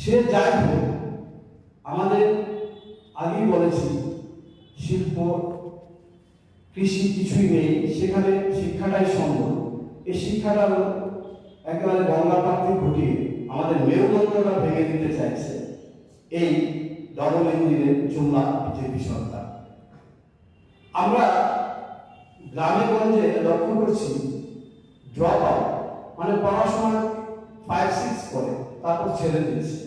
সে যাই হোক, আমাদের আগেই বলেছি শিল্প কৃষি কিছুই নেই, সেখানে শিক্ষাটাই সম্ভব। এই শিক্ষাটার একেবারে গঙ্গা প্রাপ্তি ঘটিয়ে আমাদের মেরুদণ্ডটা ভেঙে দিতে চাইছে এই ডবল ইঞ্জিনের চুমলা বিজেপি সরকার। আমরা গ্রামে গঞ্জে লক্ষ্য করছি ড্রপ আউট মানে পড়াশোনা 5-6 করে তারপর ছেড়ে দিচ্ছে।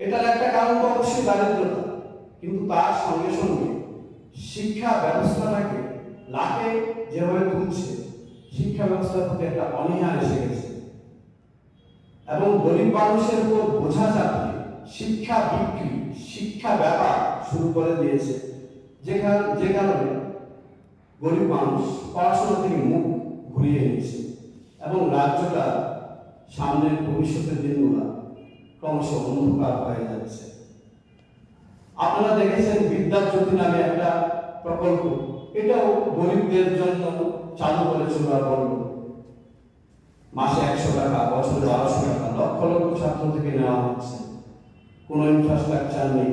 এটার একটা কারণ তো অবশ্যই দারিদ্রতা, কিন্তু তার সঙ্গে সঙ্গে শিক্ষা ব্যবস্থাটাকে লাটে যেভাবে তুলছে, শিক্ষা ব্যবস্থার প্রতি একটা অনীহা এসে গেছে এবং গরিব মানুষের উপর বোঝা চাপিয়ে শিক্ষা বিক্রি, শিক্ষা ব্যাপার শুরু করে দিয়েছে, যে কারণে গরিব মানুষ পড়াশোনা থেকে মুখ ঘুরিয়ে নিয়েছে এবং রাজ্যটা সামনের ভবিষ্যতের দিনগুলো ক্রমশ অন্ধকার হয়ে যাচ্ছে। আপনারা দেখেছেন বিদ্যাজ্যোতি নামে একটা প্রকল্প, এটাও গরিবদের জন্য চালু করেছিল আর বলল মাসে 100 টাকা, বছরে 1200 টাকা, লক্ষ লক্ষ ছাত্র থেকে নেওয়া হচ্ছে। কোনো ইনফ্রাস্ট্রাকচার নেই,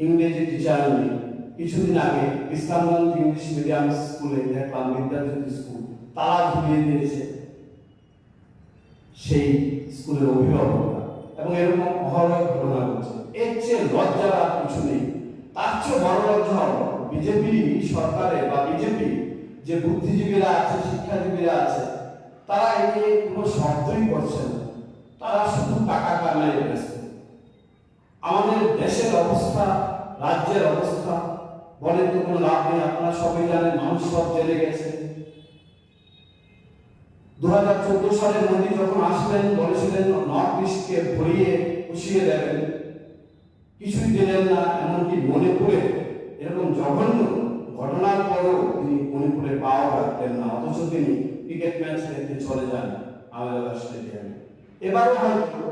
ইংরেজি টিচার নেই। কিছুদিন আগে ইসলামগঞ্জ ইংলিশ মিডিয়াম স্কুলে দেখলাম বিদ্যাজ্যোতি স্কুল তালা ঝুলিয়ে দিয়েছে সেই স্কুলের অভিভাবকরা, এবং এরকম অহরহ ঘটনা ঘটছে। এর চেয়ে লজ্জার আর কিছু নেই। তার চেয়ে বড় লজ্জা হলো বিজেপি সরকারে বা বিজেপি যে বুদ্ধিজীবীরা আছে, শিক্ষাজীবীরা আছে, তারা এই নিয়ে কোনো শব্দই করছে না। তারা শুধু টাকা কামাই ব্যস্ত। আমাদের দেশের অবস্থা, রাজ্যের অবস্থা বলে তো কোনো লাভ নেই। আপনারা সবাই জানেন, মানুষ সব জেনে গেছে। 2014 সালে মোদী যখন আসলেন বলেছিলেন নর্থ ইস্টকে ভরিয়ে পুষিয়ে দেবেন, কিছুই দিলেন না। এমনকি মণিপুরে এরকম জঘন্য ঘটনার পরেও তিনি মণিপুরে পাওয়া রাখতেন না, অথচ তিনি ক্রিকেট ম্যাচ দেখতে চলে যান আমাদের স্টেডিয়ামে। এবারও হয়তো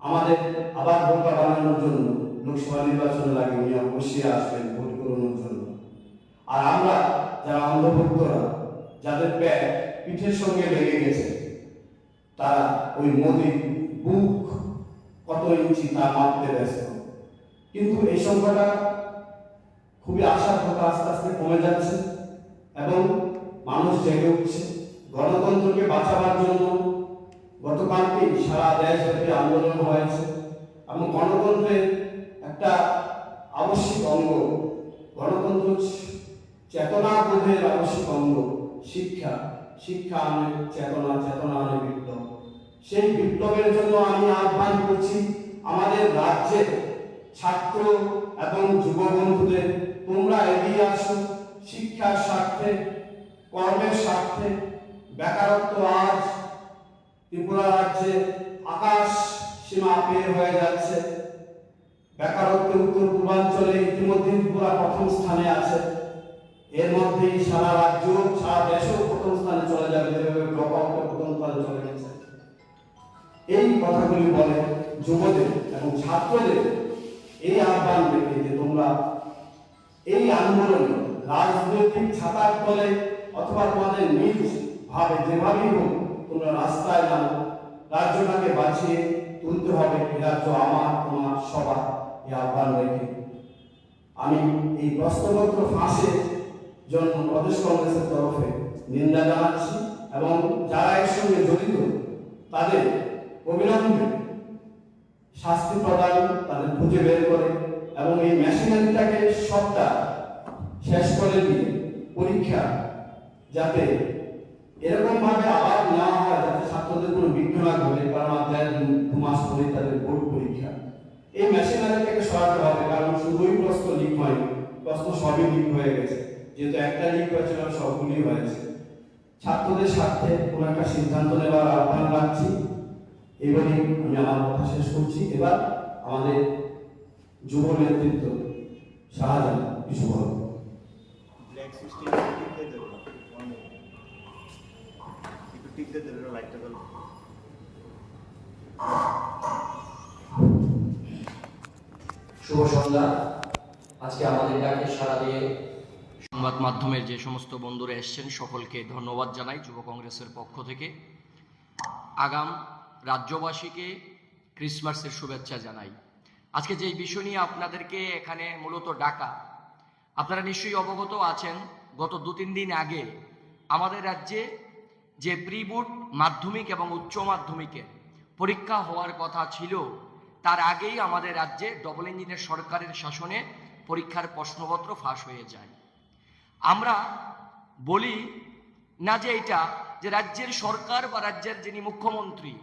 আমাদের আবার বোকা বানানোর জন্য লোকসভা নির্বাচনের আগে উনি অবশ্যই আসবেন ভোট করানোর জন্য। আর আমরা যারা অন্ধভক্তরা, যাদের পিঠের সঙ্গে লেগে গেছে, তারা ওই মোদির বুক কত ইঞ্চি তা মাপতে ব্যস্ত। কিন্তু এই সংখ্যাটা খুবই আশার কথা, আস্তে আস্তে কমে যাচ্ছে এবং মানুষ জেগে উঠছে। গণতন্ত্রকে বাঁচাবার জন্য গতকালকেই সারা দেশব্যাপী আন্দোলন হয়েছে এবং গণতন্ত্রের একটা আবশ্যিক অঙ্গ, গণতন্ত্র চেতনা বোধের আবশ্যিক অঙ্গ শিক্ষা। শিক্ষা আনে চেতনা, চেতনা আনে বিপ্লব। সেই বিপ্লবের জন্য আমি আহ্বান করছি আমাদের রাজ্যের ছাত্র এবং যুব বন্ধুদের, তোমরা এগিয়ে আসো শিক্ষার স্বার্থে, কর্মের স্বার্থে। বেকারত্ব আজ ত্রিপুরা রাজ্যে আকাশ সীমা পের হয়ে যাচ্ছে। বেকারত্ব উত্তর পূর্বাঞ্চলে ইতিমধ্যে ত্রিপুরা প্রথম স্থানে আছে। এর মধ্যেই সারা রাজ্য, সারা দেশও প্রথম স্থানে চলে যাবে, যেভাবে ড্রপ আউটে প্রথম স্থানে চলে গেছে। এই কথাগুলি বলে যুবদের এবং ছাত্রদের এই আহ্বান রেখে যে তোমরা এই আন্দোলনে রাজনৈতিক ছাতার তলে অথবা তোমাদের নিজ ভাবে যেভাবেই হোক তোমরা রাস্তায় নামো, রাজ্যটাকে বাঁচিয়ে তুলতে হবে। এই রাজ্য আমার, তোমার, সবার। এই আহ্বান রেখে আমি এই প্রশ্নপত্র ফাঁসের জন্য প্রদেশ কংগ্রেসের তরফে নিন্দা জানাচ্ছি এবং যারা এর সঙ্গে জড়িত তাদের অবিলম্বে শাস্তি প্রদান, তাদের খুঁজে বের করে এবং এই মেশিনারিটাকে সবটা শেষ করে দিয়ে পরীক্ষা যাতে এরকম ভাবে আবার নেওয়া হয় যাতে ছাত্রদের কোনো বিঘ্ন না ঘটে, কারণ আর 2 মাস পরে তাদের বোর্ড পরীক্ষা। এই মেশিনারিটাকে সরাতে হবে, কারণ শুধুই প্রশ্ন লিক হয়নি, প্রশ্ন সবই লিক হয়ে গেছে। যেহেতু একটা লিক হয়েছিল, সবগুলি হয়েছে। ছাত্রদের স্বার্থে কোনো একটা সিদ্ধান্ত নেওয়ার আহ্বান রাখছি। এবারে আমি আমার কথা শেষ করছি। এবার আমাদের যুব নেতৃত্ব শাহজাহান কিছু বলব। শুভ সন্ধ্যা। আজকে আমাদের ডাকে সাড়া দিয়ে সংবাদ মাধ্যমের যে সমস্ত বন্ধুরা এসছেন সকলকে ধন্যবাদ জানাই যুব কংগ্রেসের পক্ষ থেকে। আগাম রাজ্যবাসীকে ক্রিসমাসের শুভেচ্ছা জানাই। আজকে যে বিষয় নিয়ে আপনাদেরকে এখানে মূলত ডাকা, আপনারা নিশ্চয়ই অবগত আছেন, গত 2-3 দিন আগে আমাদের রাজ্যে যে প্রি বোর্ড মাধ্যমিক এবং উচ্চ মাধ্যমিকের পরীক্ষা হওয়ার কথা ছিল, তার আগেই আমাদের রাজ্যে ডবল ইঞ্জিনের সরকারের শাসনে পরীক্ষার প্রশ্নপত্র ফাঁস হয়ে যায়। আমরা বলি না যে এটা যে রাজ্যের সরকার বা রাজ্যের যিনি মুখ্যমন্ত্রী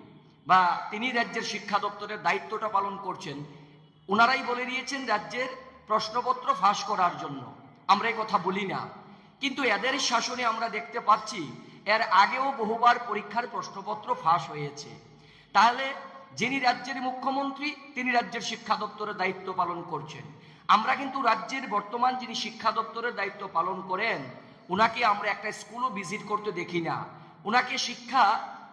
বা তিনি রাজ্যের শিক্ষা দপ্তরের দায়িত্বটা পালন করছেন, ওনারাই বলে দিয়েছেন রাজ্যের প্রশ্নপত্র ফাঁস করার জন্য। আমরা এই কথা বলি না, কিন্তু এদের শাসনে আমরা দেখতে পাচ্ছি এর আগেও বহুবার পরীক্ষার প্রশ্নপত্র ফাঁস হয়েছে। তাহলে যিনি রাজ্যের মুখ্যমন্ত্রী তিনি রাজ্যের শিক্ষা দপ্তরের দায়িত্ব পালন করছেন। আমরা কিন্তু রাজ্যের বর্তমান যিনি শিক্ষা দপ্তরের দায়িত্ব পালন করেন, ওনাকে আমরা একটা স্কুলও ভিজিট করতে দেখি না, ওনাকে শিক্ষা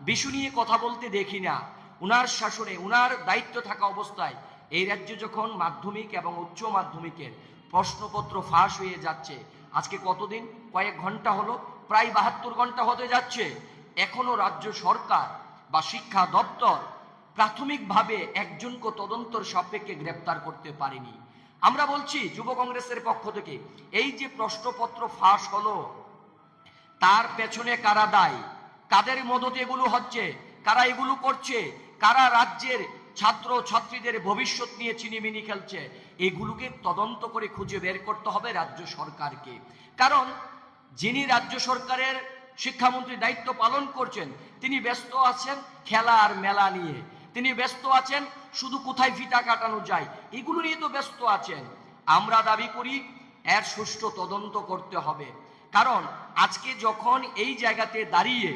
বিষয় নিয়ে কথা বলতে দেখি না। ওনার শাসনে, ওনার দায়িত্ব থাকা অবস্থায় এই রাজ্যে যখন মাধ্যমিক এবং উচ্চ মাধ্যমিকের প্রশ্নপত্র ফাঁস হয়ে যাচ্ছে, আজকে কতদিন, কয়েক ঘন্টা হলো, প্রায় 72 ঘন্টা হতে যাচ্ছে, এখনো রাজ্য সরকার বা শিক্ষা দপ্তর প্রাথমিকভাবে একজনকে তদন্তর সাপেক্ষে গ্রেপ্তার করতে পারেনি। আমরা বলছি যুব কংগ্রেসের পক্ষ থেকে, এই যে প্রশ্নপত্র ফাঁস হলো তার পেছনে কারা দায়ী, কাদের মদতে এগুলো হচ্ছে, কারা এগুলো করছে, কারা রাজ্যের ছাত্র ছাত্রীদের ভবিষ্যৎ নিয়ে চিনিমিনি খেলছে, এগুলোকে তদন্ত করে খুঁজে বের করতে হবে রাজ্য সরকারকে। কারণ যিনি রাজ্য সরকারের শিক্ষামন্ত্রী দায়িত্ব পালন করছেন তিনি ব্যস্ত আছেন খেলা আর মেলা নিয়ে, তিনি ব্যস্ত আছেন শুধু কোথায় ফিতা কাটানো যায় এগুলো নিয়ে তো ব্যস্ত আছেন। আমরা দাবি করি এর সুষ্ঠু তদন্ত করতে হবে। কারণ আজকে যখন এই জায়গাতে দাঁড়িয়ে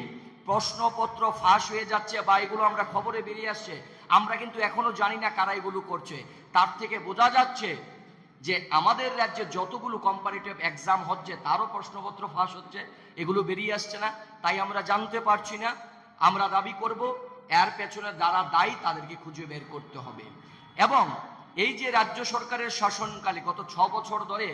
প্রশ্নপত্র ফাঁস হয়ে যাচ্ছে বা এগুলো আমরা খবরে বেরিয়ে আসছে, আমরা কিন্তু এখনো জানি না কারা এগুলো করছে। তার থেকে বোঝা যাচ্ছে যে আমাদের রাজ্যে যতগুলো কম্পারেটিভ এক্সাম হচ্ছে তারও প্রশ্নপত্র ফাঁস হচ্ছে, এগুলো বেরিয়ে আসছে না, তাই আমরা জানতে পারছি না। আমরা দাবি করব এর পেছনে যারা দায়ী তাদেরকে খুঁজে বের করতে হবে। এবং এই যে রাজ্য সরকারের শাসনকালে গত 6 বছর ধরে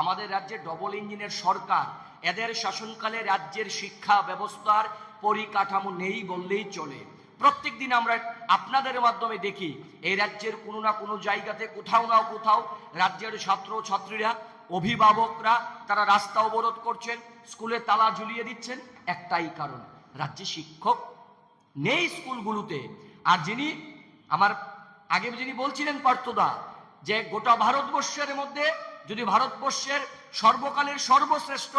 আমাদের রাজ্যে ডবল ইঞ্জিনের সরকার, এদের শাসনকালে রাজ্যের শিক্ষা ব্যবস্থার পরিকাঠামো নেই বললেই চলে। প্রত্যেক দিন আমরা আপনাদের মাধ্যমে দেখি এই রাজ্যের কোনো না কোনো জায়গাতে কোথাও না কোথাও রাজ্যের ছাত্র ছাত্রীরা, অভিভাবকরা তারা রাস্তা অবরোধ করছেন, স্কুলে তালা ঝুলিয়ে দিচ্ছেন, একটাই কারণ, রাজ্যে শিক্ষক নেই স্কুলগুলোতে। আর যিনি আমার আগে যিনি বলছিলেন পার্থদা, যে গোটা ভারতবর্ষের মধ্যে যদি ভারতবর্ষের সর্বকালের সর্বশ্রেষ্ঠ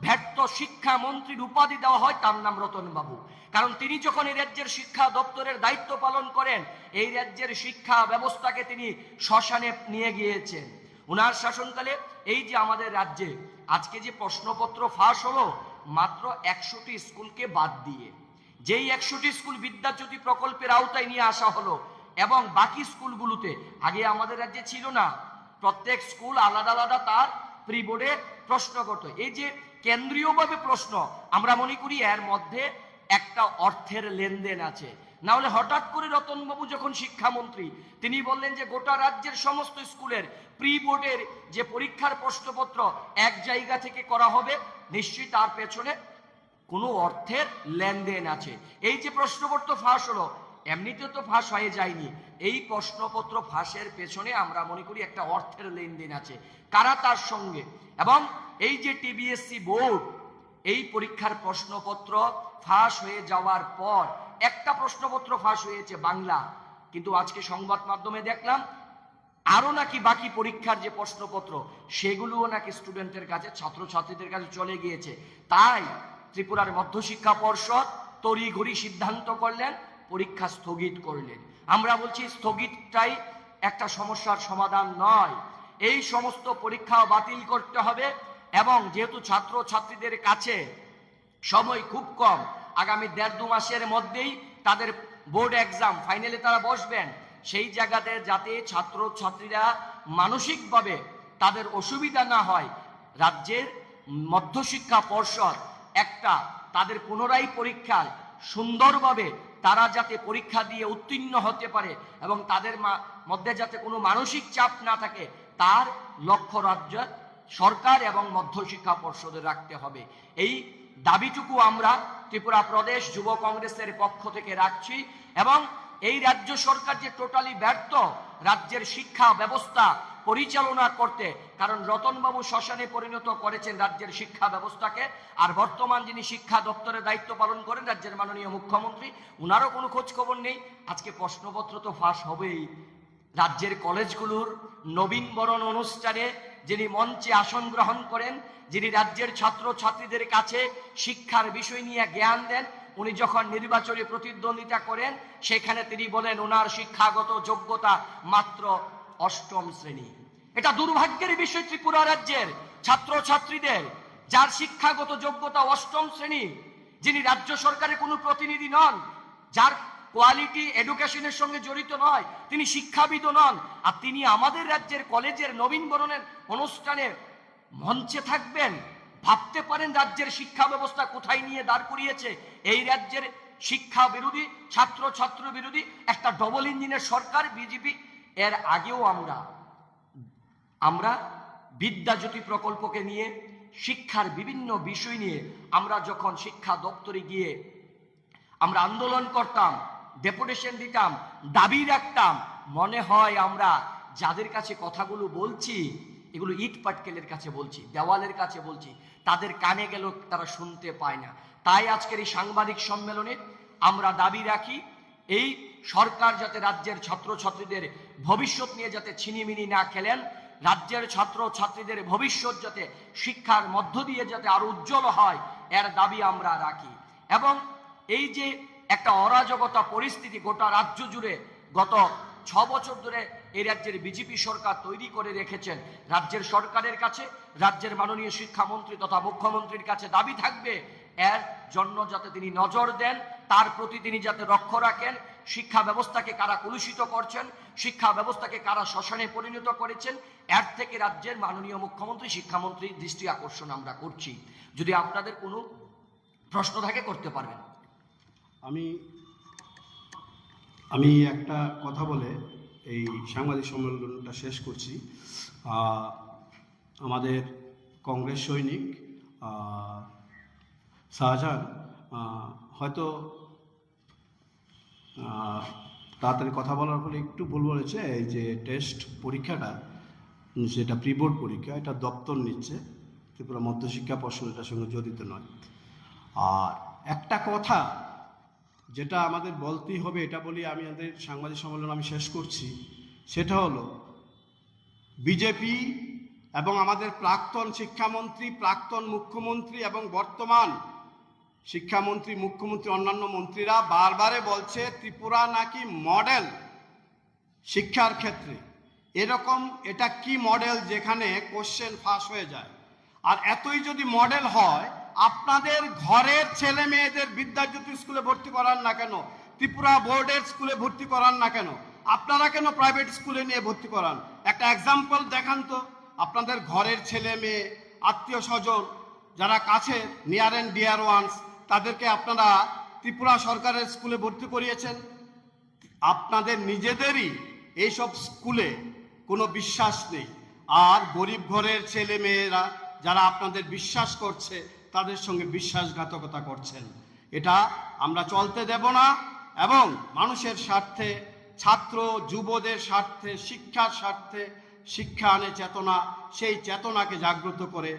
ব্যর্থ শিক্ষামন্ত্রীর উপাধি দেওয়া হয় তার নাম রতন বাবু। কারণ তিনি যখন এই রাজ্যের শিক্ষা দপ্তরের দায়িত্ব পালন করেন এই রাজ্যের শিক্ষা ব্যবস্থাকে তিনি শ্মশানে নিয়ে গিয়েছেন। ওনার শাসনকালে এই যে আমাদের রাজ্যে আজকে যে প্রশ্নপত্র ফাঁস হলো মাত্র 100টি স্কুলকে বাদ দিয়ে, যেই 100টি স্কুল বিদ্যাজ্যোতি প্রকল্পের আওতায় নিয়ে আসা হলো, এবং বাকি স্কুলগুলোতে আগে আমাদের রাজ্যে ছিল না, প্রত্যেক স্কুল আলাদা আলাদা তার প্রি বোর্ডে প্রশ্ন করত। এই যে কেন্দ্রীয়ভাবে প্রশ্ন, আমরা মনে করি এর মধ্যে একটা অর্থের লেনদেন আছে। না হলে হঠাৎ করে রতনবাবু যখন শিক্ষামন্ত্রী তিনি বললেন যে গোটা রাজ্যের সমস্ত স্কুলের প্রি বোর্ডের যে পরীক্ষার প্রশ্নপত্র এক জায়গা থেকে করা হবে, নিশ্চয়ই তার পেছনে কোনো অর্থের লেনদেন আছে। এই যে প্রশ্নপত্র ফাঁস হলো এমনিতে তো ফাঁস হয়ে যায়নি, এই প্রশ্নপত্র ফাঁসের পেছনে আমরা মনে করি একটা অর্থের লেনদেন আছে, কারা তার সঙ্গে। এবং এই যে টিবিএসসি বোর্ড এই পরীক্ষার প্রশ্নপত্র ফাঁস হয়ে যাওয়ার পর একটা প্রশ্নপত্র ফাঁস হয়েছে বাংলা, কিন্তু আজকে সংবাদ মাধ্যমে দেখলাম আরো নাকি বাকি পরীক্ষার যে প্রশ্নপত্র সেগুলোও নাকি স্টুডেন্টের কাছে, ছাত্রছাত্রীদের কাছে চলে গিয়েছে। তাই ত্রিপুরার মধ্যশিক্ষা পর্ষদ তড়িঘড়ি সিদ্ধান্ত করলেন, পরীক্ষা স্থগিত করলেন। আমরা বলছি স্থগিতটাই একটা সমস্যার সমাধান নয়, এই সমস্ত পরীক্ষা বাতিল করতে হবে। এবং যেহেতু ছাত্র ছাত্রীদের কাছে সময় খুব কম, আগামী 1.5-2 মাসের মধ্যেই তাদের বোর্ড এক্সাম ফাইনালে তারা বসবেন, সেই জায়গাতে যাতে ছাত্র ছাত্রীরা মানসিকভাবে তাদের অসুবিধা না হয়, রাজ্যের মধ্যশিক্ষা পর্ষদ একটা তাদের পুনরায় পরীক্ষায় সুন্দরভাবে তারা যাতে পরীক্ষা দিয়ে উত্তীর্ণ হতে পারে এবং তাদের মধ্যে যাতে কোনো মানসিক চাপ না থাকে তার লক্ষ্য রাজ্য সরকার এবং মধ্যশিক্ষা পর্ষদে রাখতে হবে। এই দাবিটুকু আমরা ত্রিপুরা প্রদেশ যুব কংগ্রেসের পক্ষ থেকে রাখছি এবং এই রাজ্য সরকার যে টোটালি ব্যর্থ রাজ্যের শিক্ষা ব্যবস্থা পরিচালনা করতে, কারণ রতনবাবু শ্মশানে পরিণত করেছেন রাজ্যের শিক্ষা ব্যবস্থাকে। আর বর্তমান যিনি শিক্ষা দপ্তরে দায়িত্ব পালন করেন রাজ্যের মাননীয় মুখ্যমন্ত্রী, উনারও কোনো খোঁজ খবর নেই। আজকে প্রশ্নপত্র তো ফাঁস হবেই। রাজ্যের কলেজগুলোর নবীন বরণ অনুষ্ঠানে যিনি মঞ্চে আসন গ্রহণ করেন, যিনি রাজ্যের ছাত্র ছাত্রীদের কাছে শিক্ষার বিষয় নিয়ে জ্ঞান দেন, উনি যখন নির্বাচনে প্রতিদ্বন্দ্বিতা করেন সেখানে তিনি বলেন ওনার শিক্ষাগত যোগ্যতা মাত্র অষ্টম শ্রেণী। এটা দুর্ভাগ্যের বিষয় ত্রিপুরা রাজ্যের ছাত্র ছাত্রীদের, যার শিক্ষাগত যোগ্যতা অষ্টম শ্রেণী, যিনি রাজ্য সরকারের কোনো প্রতিনিধি নন, যার কোয়ালিটি এডুকেশনের সঙ্গে জড়িত নয়, তিনি শিক্ষাবিদও নন, আর তিনি আমাদের রাজ্যের কলেজের নবীন বরণের অনুষ্ঠানে মঞ্চে থাকবেন। ভাবতে পারেন রাজ্যের শিক্ষা ব্যবস্থা কোথায় নিয়ে দাঁড় করিয়েছে। এই রাজ্যের শিক্ষা বিরোধী, ছাত্র ছাত্র বিরোধী একটা ডবল ইঞ্জিনের সরকার বিজেপি। এর আগেও আমরা বিদ্যাজ্যোতি প্রকল্পকে নিয়ে, শিক্ষার বিভিন্ন বিষয় নিয়ে আমরা যখন শিক্ষা দপ্তরে গিয়ে আমরা আন্দোলন করতাম, ডেপুটেশন দিতাম, দাবি রাখতাম, মনে হয় আমরা যাদের কাছে কথাগুলো বলছি এগুলো ইট পাটকেলের কাছে বলছি, দেওয়ালের কাছে বলছি, তাদের কানে গেল তারা শুনতে পায় না। তাই আজকের এই সাংবাদিক সম্মেলনে আমরা দাবি রাখি এই সরকার যাতে রাজ্যের ছাত্র ছাত্রীদের ভবিষ্যৎ নিয়ে যাতে ছিনিমিনি না খেলেন, রাজ্যের ছাত্র ছাত্রীদের ভবিষ্যৎ যাতে শিক্ষার মধ্য দিয়ে যাতে আরো উজ্জ্বল হয়, এর দাবি আমরা রাখি। এবং এই যে একটা অরাজকতা পরিস্থিতি গোটা রাজ্য জুড়ে গত 6 বছর ধরে এই রাজ্যের বিজেপি সরকার তৈরি করে রেখেছেন, রাজ্যের সরকারের কাছে, রাজ্যের মাননীয় শিক্ষামন্ত্রী তথা মুখ্যমন্ত্রীর কাছে দাবি থাকবে এর জন্য যাতে তিনি নজর দেন, তার প্রতি তিনি যাতে লক্ষ্য রাখেন। শিক্ষা ব্যবস্থাকে কারা কলুষিত করছেন, শিক্ষা ব্যবস্থাকে কারা শ্মশানে পরিণত করেছেন, এর থেকে রাজ্যের মাননীয় মুখ্যমন্ত্রী শিক্ষামন্ত্রীর দৃষ্টি আকর্ষণ আমরা করছি। যদি আপনাদের কোনো প্রশ্ন থাকে করতে পারবেন। আমি একটা কথা বলে এই সাংবাদিক সম্মেলনটা শেষ করছি। আমাদের কংগ্রেস সৈনিক শাহজাহান হয়তো তাড়াতাড়ি কথা বলার ফলে একটু ভুল বলেছে। এই যে টেস্ট পরীক্ষাটা, সেটা প্রি বোর্ড পরীক্ষা, এটা দপ্তর নিচ্ছে, ত্রিপুরা মধ্যশিক্ষা পর্ষদ এটার সঙ্গে জড়িত নয়। আর একটা কথা যেটা আমাদের বলতেই হবে, এটা বলি আমি আমাদের সাংবাদিক সম্মেলন আমি শেষ করছি, সেটা হলো বিজেপি এবং আমাদের প্রাক্তন শিক্ষামন্ত্রী, প্রাক্তন মুখ্যমন্ত্রী এবং বর্তমান শিক্ষামন্ত্রী, মুখ্যমন্ত্রী, অন্যান্য মন্ত্রীরা বারবারে বলছে ত্রিপুরা নাকি মডেল শিক্ষার ক্ষেত্রে। এরকম এটা কি মডেল যেখানে কোশ্চেন ফাঁস হয়ে যায়? আর এতই যদি মডেল হয়, আপনাদের ঘরের ছেলে মেয়েদের বিদ্যাজ্যোতি স্কুলে ভর্তি করান না কেন, ত্রিপুরা বোর্ডের স্কুলে ভর্তি করান না কেন, আপনারা কেন প্রাইভেট স্কুলে নিয়ে ভর্তি করান? একটা এক্সাম্পল দেখান তো। আপনাদের ঘরের ছেলে মেয়ে, আত্মীয় স্বজন যারা কাছে, নিয়ার অ্যান্ড ডিয়ার ওয়ান্স, তাদেরকে আপনারা ত্রিপুরা সরকারের স্কুলে ভর্তি করিয়েছেন। আপনাদের নিজেদেরই এইসব স্কুলে কোনো বিশ্বাস নেই, আর গরিব ঘরের ছেলে মেয়েরা যারা আপনাদের বিশ্বাস করছে তাদের সঙ্গে বিশ্বাসঘাতকতা করছেন। এটা আমরা চলতে দেব না। এবং মানুষের স্বার্থে, ছাত্র যুবদের স্বার্থে, শিক্ষার স্বার্থে, শিক্ষা আনে চেতনা, সেই চেতনাকে জাগ্রত করে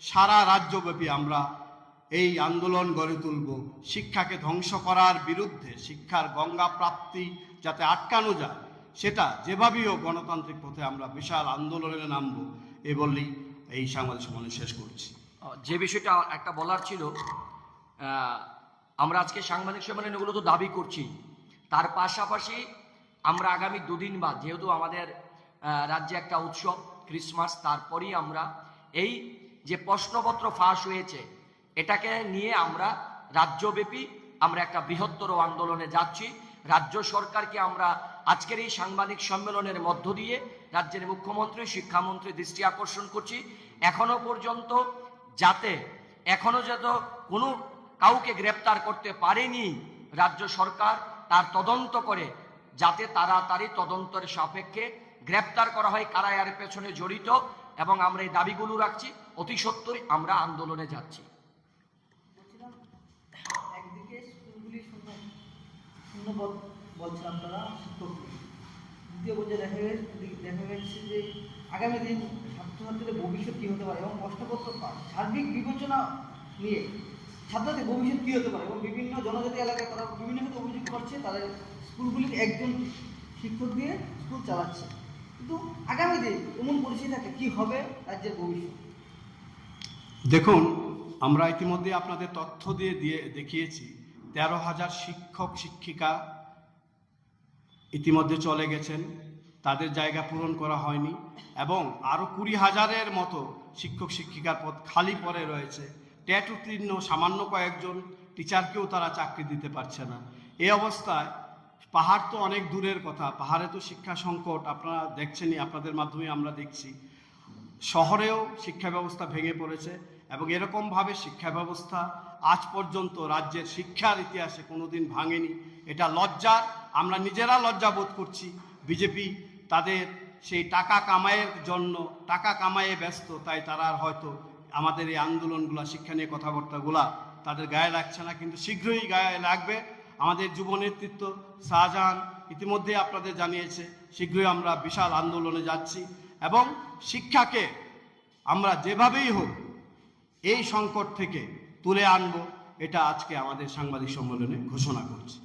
সারা রাজ্যব্যাপী আমরা এই আন্দোলন গড়ে তুলব। শিক্ষাকে ধ্বংস করার বিরুদ্ধে, শিক্ষার গঙ্গা প্রাপ্তি যাতে আটকানো যায়, সেটা যেভাবেই হোক গণতান্ত্রিক পথে আমরা বিশাল আন্দোলনে নামব। এ বললেই এই সাংবাদিক সম্মেলন শেষ করছি। যে বিষয়টা একটা বলার ছিল, আমরা আজকে সাংবাদিক সম্মেলন এগুলো তো দাবি করছি, তার পাশাপাশি আমরা আগামী 2 দিন বাদ, যেহেতু আমাদের রাজ্যে একটা উৎসব ক্রিসমাস, তারপরেই আমরা এই যে প্রশ্নপত্র ফাঁস হয়েছে এটাকে নিয়ে আমরা রাজ্যব্যাপী আমরা একটা বৃহত্তর আন্দোলনে যাচ্ছি। রাজ্য সরকারকে আমরা আজকের এই সাংবাদিক সম্মেলনের মধ্য দিয়ে রাজ্যের মুখ্যমন্ত্রী, শিক্ষামন্ত্রী দৃষ্টি আকর্ষণ করছি, এখনো পর্যন্ত যাতে কোনো কাউকে গ্রেপ্তার করতে পারেনি রাজ্য সরকার, তার তদন্ত করে যাতে তাড়াতাড়ি তদন্তের সাপেক্ষে গ্রেপ্তার করা হয় কারা এর পেছনে জড়িত। এবং আমরা এই দাবিগুলো রাখছি, অতি সত্বরই আমরা আন্দোলনে যাচ্ছি। একদিকে স্কুলগুলি শূন্য বলছেন আপনারা শিক্ষক। দ্বিতীয় পর্যায়ে দেখা গেছে যে আগামী দিন ছাত্রছাত্রীদের ভবিষ্যৎ কী হতে পারে এবং প্রশ্নপত্র সার্বিক বিবেচনা নিয়ে ছাত্রদের ভবিষ্যৎ কী হতে পারে এবং বিভিন্ন জনজাতি এলাকায় তারা বিভিন্ন ক্ষেত্রে অভিযোগ করছে তাদের স্কুলগুলিতে একজন শিক্ষক দিয়ে স্কুল চালাচ্ছে, কিন্তু আগামী দিন এমন পরিস্থিতি থাকে কী হবে রাজ্যের ভবিষ্যৎ? দেখুন, আমরা ইতিমধ্যে আপনাদের তথ্য দিয়ে দেখিয়েছি 13,000 শিক্ষক শিক্ষিকা ইতিমধ্যে চলে গেছেন, তাদের জায়গা পূরণ করা হয়নি এবং আরও 20,000-এর মতো শিক্ষক শিক্ষিকার পদ খালি পড়ে রয়েছে। ট্যাট উত্তীর্ণ সামান্য কয়েকজন টিচারকেও তারা চাকরি দিতে পারছে না। এই অবস্থায় পাহাড় তো অনেক দূরের কথা, পাহাড়ে তো শিক্ষা সংকট আপনারা দেখছেনই, আপনাদের মাধ্যমে আমরা দেখছি। শহরেও শিক্ষা ব্যবস্থা ভেঙে পড়েছে এবং এরকমভাবে শিক্ষা ব্যবস্থা আজ পর্যন্ত রাজ্যের শিক্ষার ইতিহাসে কোনোদিন ভাঙেনি। এটা লজ্জার, আমরা নিজেরা লজ্জা বোধ করছি। বিজেপি তাদের সেই টাকা কামাইয়ের জন্য টাকা কামাইয়ে ব্যস্ত, তাই তারা হয়তো আমাদের এই আন্দোলনগুলো, শিক্ষা নিয়ে কথাবার্তাগুলা তাদের গায়ে লাগছে না, কিন্তু শীঘ্রই গায়ে লাগবে। আমাদের যুব নেতৃত্ব শাহজাহান ইতিমধ্যে আপনাদের জানিয়েছে, শীঘ্রই আমরা বিশাল আন্দোলনে যাচ্ছি এবং শিক্ষাকে আমরা যেভাবেই হোক এই সংকট থেকে তুলে আনবো, এটা আজকে আমাদের সাংবাদিক সম্মেলনে ঘোষণা করছি।